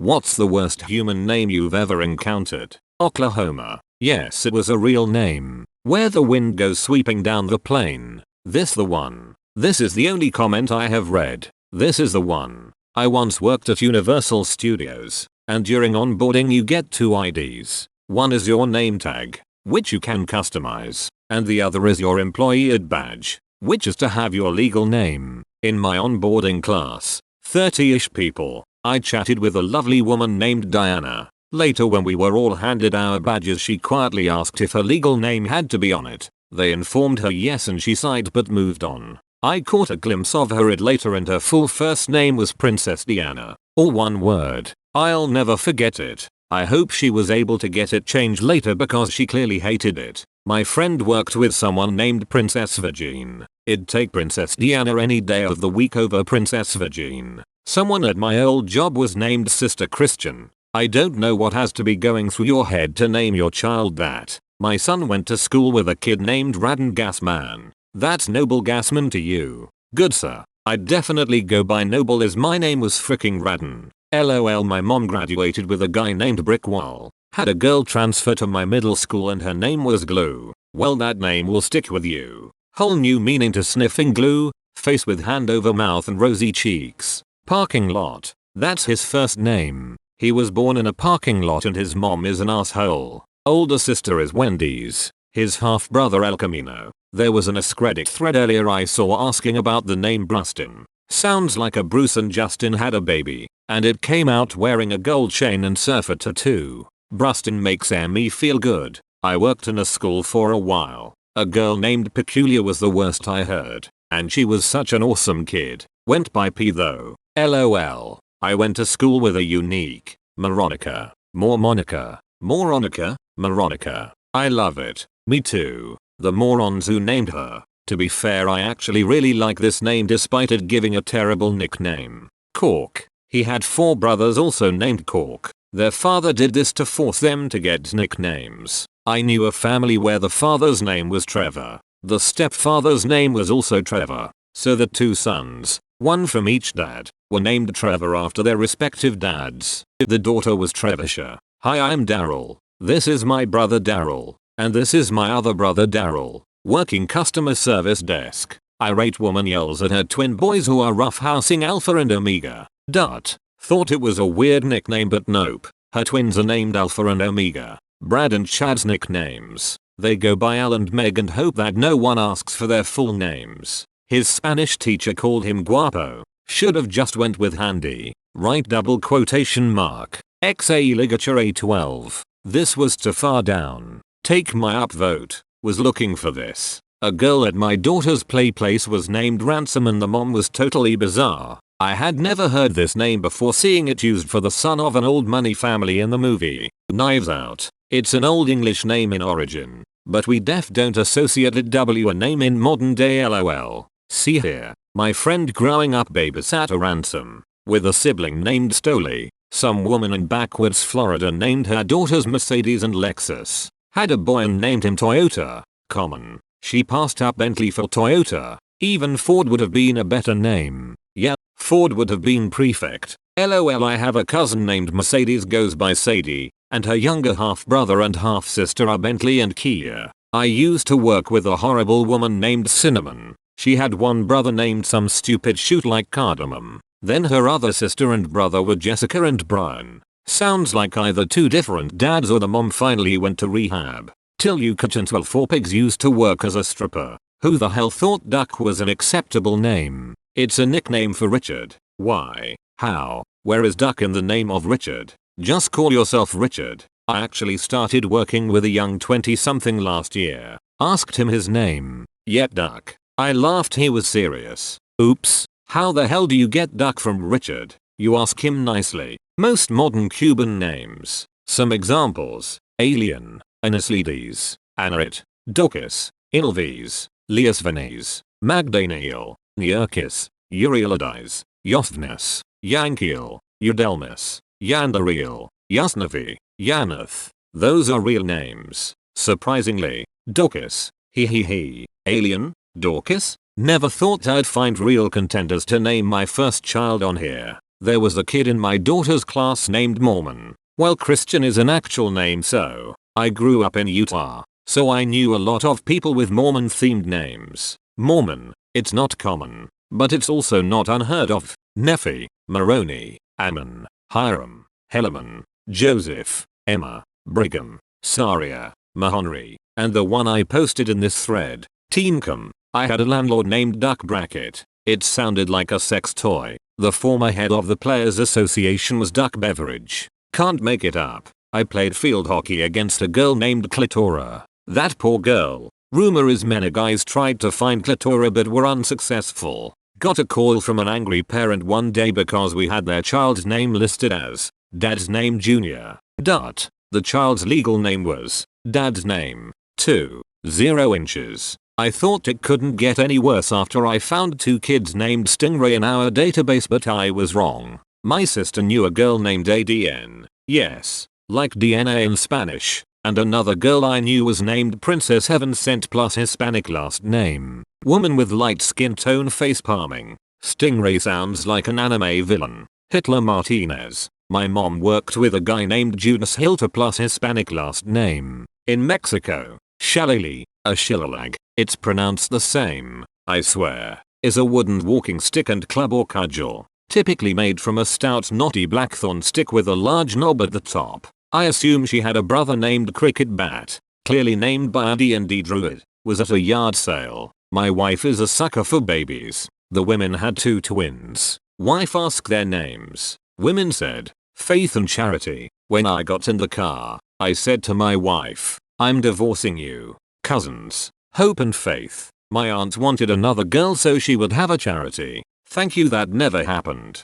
What's the worst human name you've ever encountered? Oklahoma. Yes, it was a real name. Where the wind goes sweeping down the plain. This the one. This is the only comment I have read. This is the one. I once worked at Universal Studios, and during onboarding you get two IDs. One is your name tag, which you can customize, and the other is your employee ID badge, which is to have your legal name. In my onboarding class, 30-ish people, I chatted with a lovely woman named Diana. Later when we were all handed our badges, she quietly asked if her legal name had to be on it. They informed her yes and she sighed but moved on. I caught a glimpse of her ID later and her full first name was Princess Diana. All one word. I'll never forget it. I hope she was able to get it changed later because she clearly hated it. My friend worked with someone named Princess Virgin. It'd take Princess Diana any day of the week over Princess Virgin. Someone at my old job was named Sister Christian. I don't know what has to be going through your head to name your child that. My son went to school with a kid named Radden Gasman. That's Noble Gasman to you. Good sir. I'd definitely go by Noble as my name was fricking Radden. LOL. My mom graduated with a guy named Brickwall. Had a girl transfer to my middle school and her name was Glue. Well, that name will stick with you. Whole new meaning to sniffing glue. Face with hand over mouth and rosy cheeks. Parking lot. That's his first name. He was born in a parking lot and his mom is an asshole. Older sister is Wendy's. His half-brother El Camino. There was an AskReddit thread earlier I saw asking about the name Brustin. Sounds like a Bruce and Justin had a baby, and it came out wearing a gold chain and surfer tattoo. Brustin makes me feel good. I worked in a school for a while. A girl named Peculiar was the worst I heard, and she was such an awesome kid. Went by P though. LOL. I went to school with a unique Moronica. Mormonica. Moronica. Moronica. I love it. Me too. The morons who named her. To be fair, I actually really like this name despite it giving a terrible nickname. Cork. He had 4 brothers also named Cork. Their father did this to force them to get nicknames. I knew a family where the father's name was Trevor. The stepfather's name was also Trevor. So the 2 sons, one from each dad, were named Trevor after their respective dads. The daughter was Trevisha. Hi, I'm Daryl. This is my brother Daryl. And this is my other brother Daryl. Working customer service desk. Irate woman yells at her twin boys who are roughhousing Alpha and Omega. Dot. Thought it was a weird nickname but nope. Her twins are named Alpha and Omega. Brad and Chad's nicknames. They go by Al and Meg and hope that no one asks for their full names. His Spanish teacher called him Guapo. Should have just went with Handy. Right double quotation mark. XA ligature A12. This was too far down. Take my upvote. Was looking for this. A girl at my daughter's play place was named Ransom and the mom was totally bizarre. I had never heard this name before seeing it used for the son of an old money family in the movie Knives Out. It's an old English name in origin, but we don't associate it with a name in modern day LOL. See here. My friend growing up babysat a Ransom with a sibling named Stoli. Some woman in backwoods Florida named her daughters Mercedes and Lexus. Had a boy and named him Toyota. Common. She passed up Bentley for Toyota. Even Ford would have been a better name. Yeah, Ford would have been prefect. LOL. I have a cousin named Mercedes goes by Sadie, and her younger half brother and half sister are Bentley and Kia. I used to work with a horrible woman named Cinnamon. She had one brother named some stupid shoot like Cardamom. Then her other sister and brother were Jessica and Brian. Sounds like either 2 different dads or the mom finally went to rehab. Till you catch until 4 pigs used to work as a stripper. Who the hell thought Duck was an acceptable name? It's a nickname for Richard. Why? How? Where is Duck in the name of Richard? Just call yourself Richard. I actually started working with a young 20-something last year. Asked him his name. Yet Duck. I laughed he was serious. Oops. How the hell do you get Duck from Richard? You ask him nicely. Most modern Cuban names. Some examples. Alien. Anaslides. Anarit. Docus. Ilves. Leosvenes. Magdaniel. Nearchus. Urielides. Yosvnes. Yankiel. Eudelmus. Yandariel. Yasnavi. Yanath. Those are real names. Surprisingly. Docus. He. Alien. Dorcas? Never thought I'd find real contenders to name my first child on here. There was a kid in my daughter's class named Mormon. Well, Christian is an actual name, so I grew up in Utah, so I knew a lot of people with Mormon themed names. Mormon, it's not common, but it's also not unheard of. Nephi, Moroni, Ammon, Hiram, Helaman, Joseph, Emma, Brigham, Saria, Mahonri, and the one I posted in this thread, Teencom. I had a landlord named Duck Bracket. It sounded like a sex toy. The former head of the Players Association was Duck Beveridge. Can't make it up. I played field hockey against a girl named Clitora. That poor girl. Rumor is many guys tried to find Clitora but were unsuccessful. Got a call from an angry parent one day because we had their child's name listed as Dad's name Junior. The child's legal name was Dad's name. 0 inches. I thought it couldn't get any worse after I found 2 kids named Stingray in our database, but I was wrong. My sister knew a girl named ADN. Yes, like DNA in Spanish. And another girl I knew was named Princess Heaven Sent plus Hispanic last name. Woman with light skin tone face palming. Stingray sounds like an anime villain. Hitler Martinez. My mom worked with a guy named Judas Hilter plus Hispanic last name. In Mexico, shillelagh, a shillelagh, it's pronounced the same, I swear, is a wooden walking stick and club or cudgel, typically made from a stout knotty blackthorn stick with a large knob at the top. I assume she had a brother named Cricket Bat, clearly named by a D&D druid, was at a yard sale. My wife is a sucker for babies. The women had 2 twins. Wife asked their names. Women said, Faith and Charity. When I got in the car, I said to my wife, I'm divorcing you. Cousins, Hope and Faith. My aunt wanted another girl so she would have a Charity. Thank you, that never happened.